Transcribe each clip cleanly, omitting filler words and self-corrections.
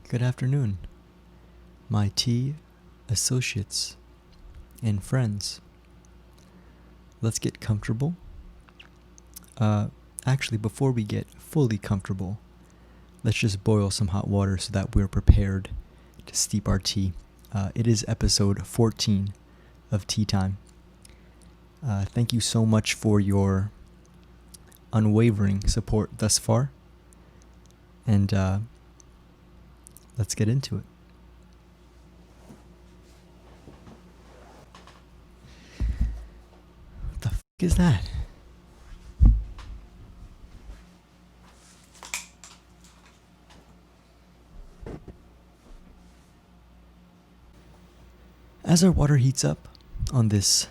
Good afternoon, my tea associates and friends. Let's get comfortable. Actually, before we get fully comfortable, let's just boil some hot water so that we're prepared to steep our tea. It is episode 14 of Tea Time. Thank you so much for your unwavering support thus far. And let's get into it. What the f*** is that? As our water heats up on this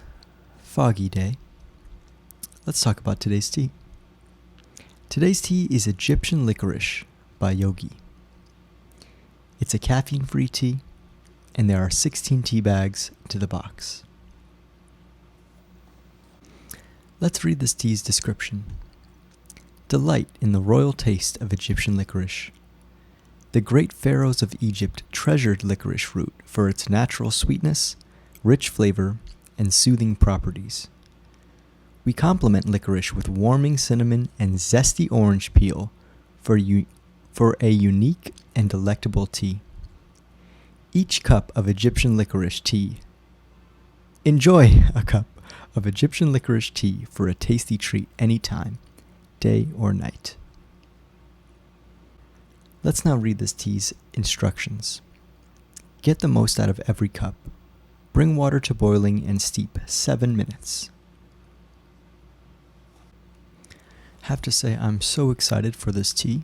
foggy day, let's talk about today's tea. Today's tea is Egyptian Licorice by Yogi. It's a caffeine-free tea, and there are 16 tea bags to the box. Let's read this tea's description. Delight in the royal taste of Egyptian licorice. The great pharaohs of Egypt treasured licorice root for its natural sweetness, rich flavor, and soothing properties. We complement licorice with warming cinnamon and zesty orange peel for a unique and delectable tea. Each cup of Egyptian licorice tea. Enjoy a cup of Egyptian licorice tea for a tasty treat anytime, day or night. Let's now read this tea's instructions. Get the most out of every cup. Bring water to boiling and steep 7 minutes. Have to say, I'm so excited for this tea.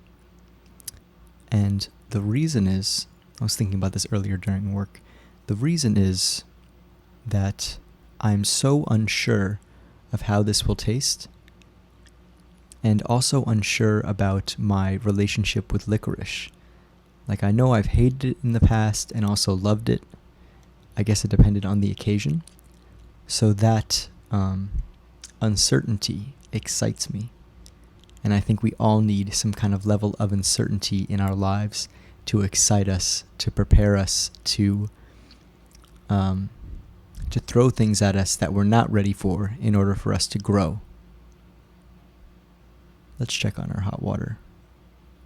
And the reason is, I was thinking about this earlier during work. The reason is that I'm so unsure of how this will taste, and also unsure about my relationship with licorice. Like, I know I've hated it in the past and also loved it. I guess it depended on the occasion. So that uncertainty excites me. And I think we all need some kind of level of uncertainty in our lives to excite us, to prepare us, to throw things at us that we're not ready for in order for us to grow. Let's check on our hot water,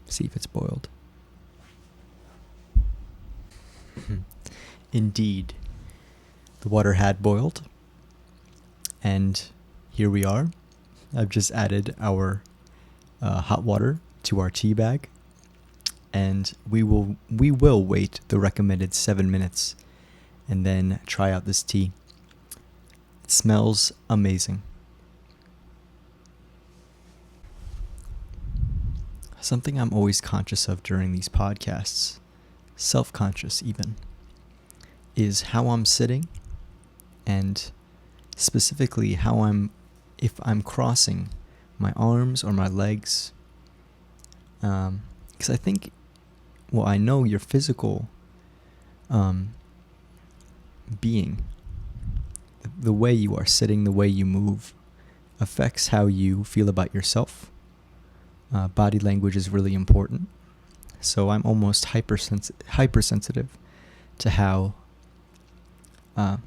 see if it's boiled. Indeed, the water had boiled, and here we are. I've just added our hot water to our tea bag, and we will wait the recommended 7 minutes and then try out this tea. It smells amazing. Something I'm always conscious of during these podcasts, self-conscious even, is how I'm sitting, and specifically if I'm crossing my arms or my legs. Because I think, I know your physical being, the way you are sitting, the way you move, affects how you feel about yourself. Body language is really important. So I'm almost hypersensitive to how I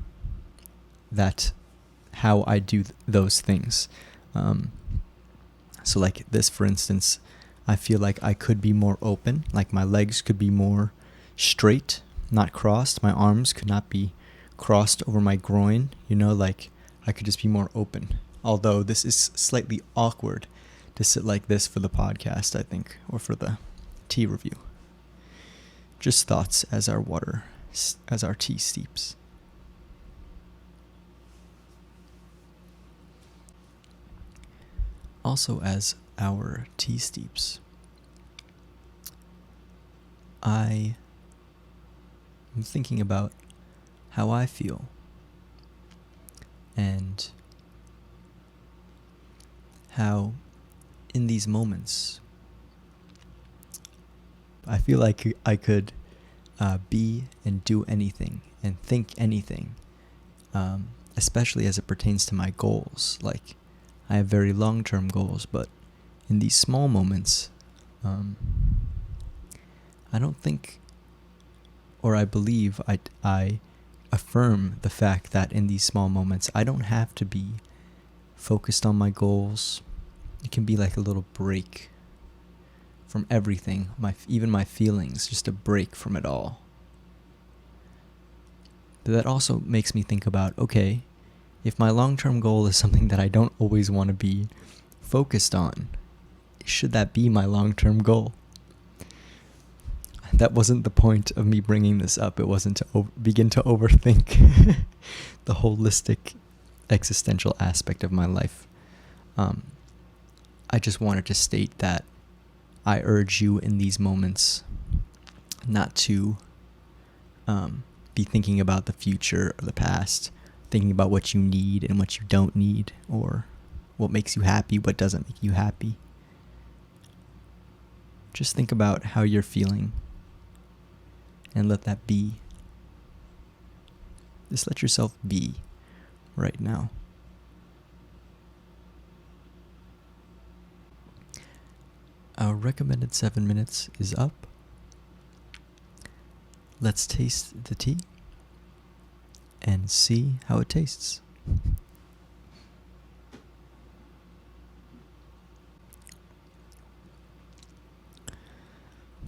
do those things. So like this, for instance, I feel like I could be more open, like my legs could be more straight, not crossed. My arms could not be crossed over my groin, like I could just be more open. Although this is slightly awkward to sit like this for the podcast, I think, or for the tea review. Just thoughts as our tea steeps. Also, as our tea steeps, I am thinking about how I feel, and how in these moments I feel like I could be and do anything and think anything, especially as it pertains to my goals. Like, I have very long-term goals, but in these small moments, I don't think or I believe I affirm the fact that in these small moments, I don't have to be focused on my goals. It can be like a little break from everything, even my feelings, just a break from it all. But that also makes me think about, okay, if my long-term goal is something that I don't always want to be focused on, should that be my long-term goal? That wasn't the point of me bringing this up. It wasn't to begin to overthink the holistic existential aspect of my life. I just wanted to state that I urge you in these moments not to be thinking about the future or the past, thinking about what you need and what you don't need, or what makes you happy, what doesn't make you happy. Just think about how you're feeling and let that be. Just let yourself be right now. Our recommended 7 minutes is up. Let's taste the tea and see how it tastes.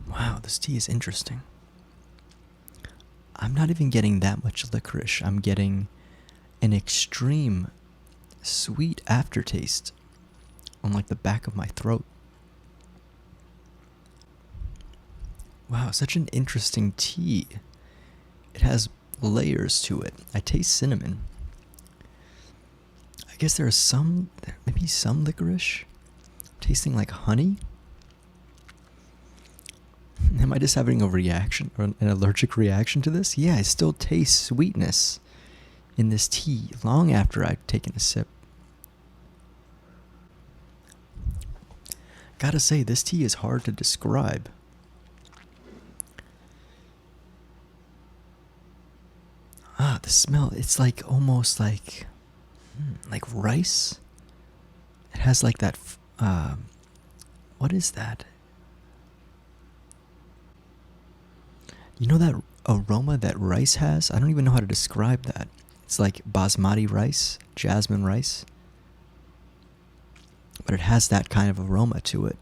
Wow, this tea is interesting. I'm not even getting that much licorice. I'm getting an extreme sweet aftertaste on like the back of my throat. Wow, such an interesting tea. It has layers to it. I taste cinnamon. I guess maybe some licorice. Tasting like honey. Am I just having a reaction or an allergic reaction to this? Yeah, I still taste sweetness in this tea long after I've taken a sip. Gotta say, this tea is hard to describe. The smell, it's like almost like rice. It has like that, what is that? You know that aroma that rice has? I don't even know how to describe that. It's like basmati rice, jasmine rice. But it has that kind of aroma to it.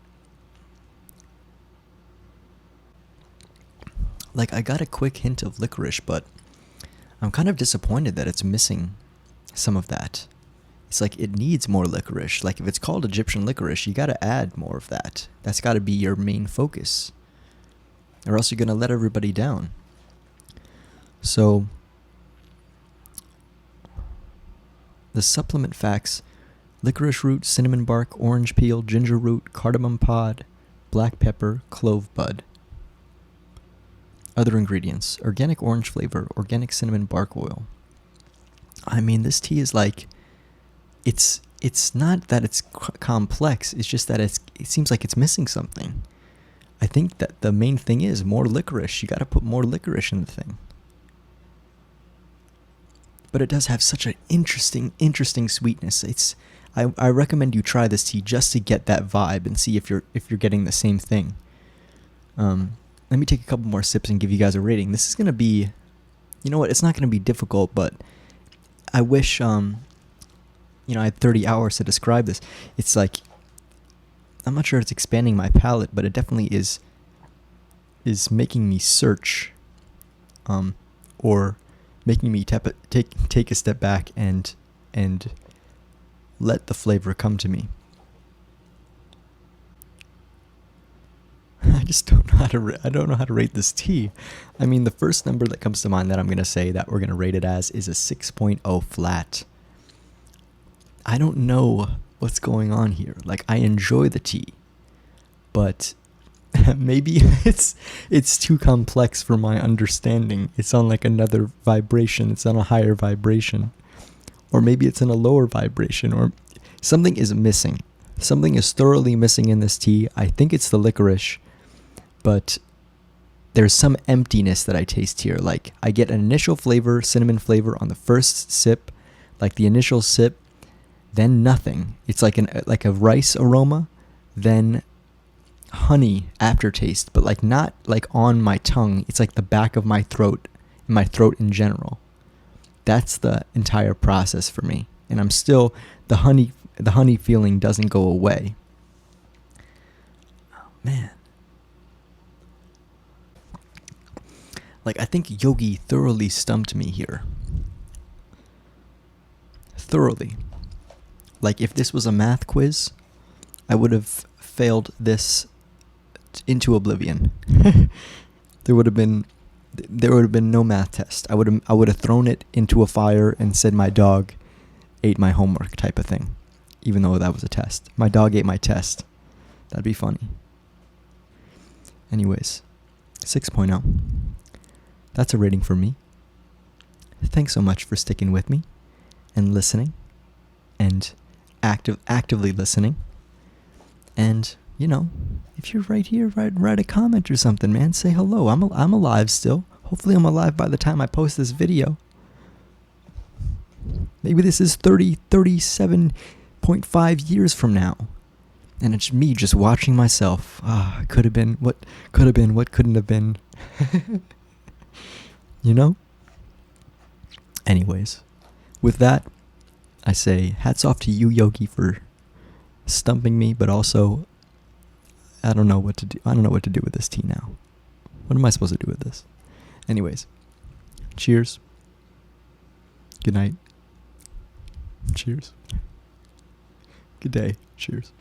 Like, I got a quick hint of licorice, but I'm kind of disappointed that it's missing some of that. It's like it needs more licorice. Like, if it's called Egyptian licorice, you gotta add more of that. That's gotta be your main focus. Or else you're gonna let everybody down. So, the supplement facts: licorice root, cinnamon bark, orange peel, ginger root, cardamom pod, black pepper, clove bud. Other ingredients: organic orange flavor, organic cinnamon bark oil. I mean, this tea is like, it's not that it's complex, it's just that it seems like it's missing something. I think that the main thing is more licorice. You gotta put more licorice in the thing. But it does have such an interesting sweetness. I recommend you try this tea just to get that vibe and see if you're getting the same thing. Let me take a couple more sips and give you guys a rating. This is gonna be, you know what? It's not gonna be difficult, but I wish I had 30 hours to describe this. It's like, I'm not sure it's expanding my palate, but it definitely is making me search, or making me take a step back and let the flavor come to me. I just don't know how to. I don't know how to rate this tea. I mean, the first number that comes to mind that I'm gonna say that we're gonna rate it as is a 6.0 flat. I don't know what's going on here. Like, I enjoy the tea, but maybe it's too complex for my understanding. It's on like another vibration. It's on a higher vibration, or maybe it's in a lower vibration, or something is missing. Something is thoroughly missing in this tea. I think it's the licorice, but there's some emptiness that I taste here. Like, I get an initial flavor, cinnamon flavor on the first sip, like the initial sip, then nothing. It's like a rice aroma, then honey aftertaste, but like not like on my tongue. It's like the back of my throat, my throat in general. That's the entire process for me. And I'm still, the honey feeling doesn't go away. Oh, man. Like, I think Yogi thoroughly stumped me here. Thoroughly. Like, if this was a math quiz, I would have failed this into oblivion. There would have been no math test. I would have thrown it into a fire and said my dog ate my homework type of thing, even though that was a test. My dog ate my test. That'd be funny. Anyways, 6.0. That's a rating for me. Thanks so much for sticking with me and listening and actively listening. And, you know, if you're right here, write a comment or something, man. Say hello. I'm alive still. Hopefully I'm alive by the time I post this video. Maybe this is 37.5 years from now. And it's me just watching myself. Could have been, what couldn't have been. You know? Anyways, with that, I say hats off to you, Yogi, for stumping me, but also I don't know what to do. I don't know what to do with this tea now. What am I supposed to do with this? Anyways, cheers. Good night. Cheers. Good day. Cheers.